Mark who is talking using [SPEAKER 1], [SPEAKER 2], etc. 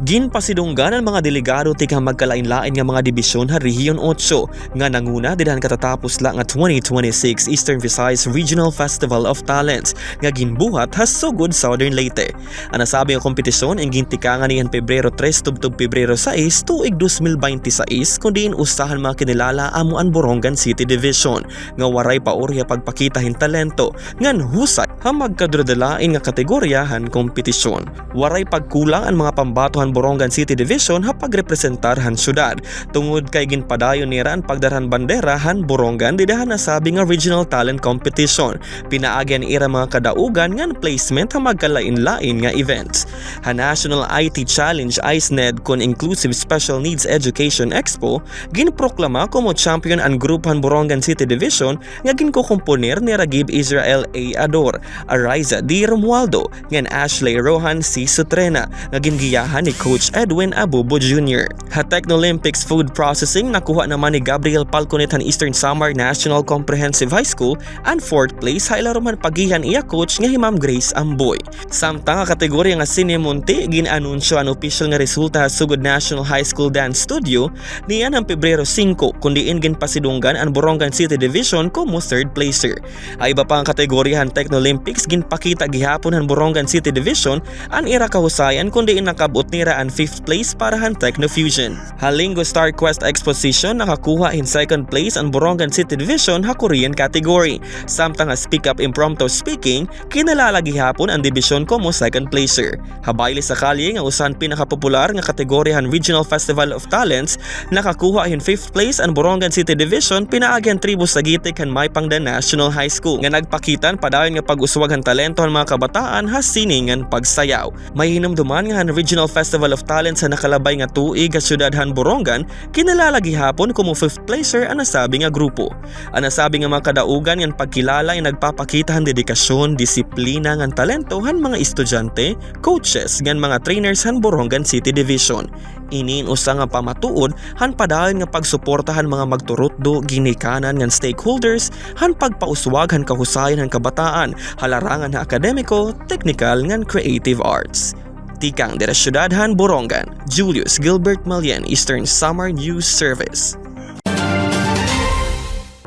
[SPEAKER 1] Ginpasidunggan ang mga delegado tikang magkalain-lain nga mga dibisyon sa Rehiyon 8 nga nanguna didahan katatapos lang nga 2026 Eastern Visayas Regional Festival of Talents nga ginbuhat sa sugod Southern Leyte. Ang nasabi nga kompetisyon ang gintikangan niyan Pebrero 3 tubtub Pebrero 6 tuig 2026 kundi usahan mga kinilala amo ang Borongan City Division nga waray paorya pagpakitahin talento ngan husay ha magkadrodelain nga kategoryahan kompetisyon. Waray pagkulang ang mga pambatuhan Borongan City Division ha pagrepresentar han syudad tungod kay ginpadayon nira ang pagdarhan bandera han Borongan didahan nasabi nga regional talent competition. Pinaagyan ira mga kadaugan nga placement ha magkalain-lain nga events. Ha National IT Challenge ICENED kon Inclusive Special Needs Education Expo ginproklama como champion ang grupan Borongan City Division nga ginkokomponer ni Ragib Israel A. Ador, Ariza D. Romualdo, ngan Ashley Rohan C. Sutrena nga gingiyahan ni Coach Edwin Abubo Jr. Ha Technolympics Food Processing nakuha naman ni Gabriel Palconet han Eastern Samar National Comprehensive High School and 4th place ha ilaruman pagihan iya coach nga Ma'am Grace Amboy. Samtang nga kategorya nga Sinemonte ginanunsyo ang official nga resulta sa sugod National High School Dance Studio niyan ang Pebrero 5 kundiin ginpasidunggan ang Borongan City Division como 3rd placer. Ay iba pa ang kategorya han Technolympics ginpakita gihapon han Borongan City Division ang ira kahusayan kundiin nakabot nira ang 5th place para han Technofusion. Halingo Star Quest Exposition nakakuha in 2nd place ang Borongan City Division ha Korean category. Samtang nga Speak Up Impromptu Speaking kinalala gihapon ang division como 2nd placer. Habayli sa kalye nga usan pinakapopular nga kategorya han Regional Festival of Talents nakakuha in 5th place ang Borongan City Division pinaagyan tribo sa gitik han Maipangdan National High School nga nagpakitan padayon nga pag-uswag han talento han mga kabataan ha siningan pagsayaw. May hinumduman nga han Regional Festival of Talents sa nakalabay nga tuig sa syudad han Borongan kinalala gihapon como 5th placer ang nasabi nga grupo. Ang nasabi nga mga kadaugan nga pagkilala ay nagpapakita han dedikasyon, disiplina nga talento han mga estudyante, coaches ngan mga trainers han Borongan City Division. Inin usa nga pamatuod han padayon nga pagsuportahan mga magturutdo ginikanan ngan stakeholders han pagpauswag han kahusayan han kabataan, halarangan ha akademiko, technical ngan creative arts. Tikang dira syudad han Borongan, Julius Gilbert Malien, Eastern Samar News Service.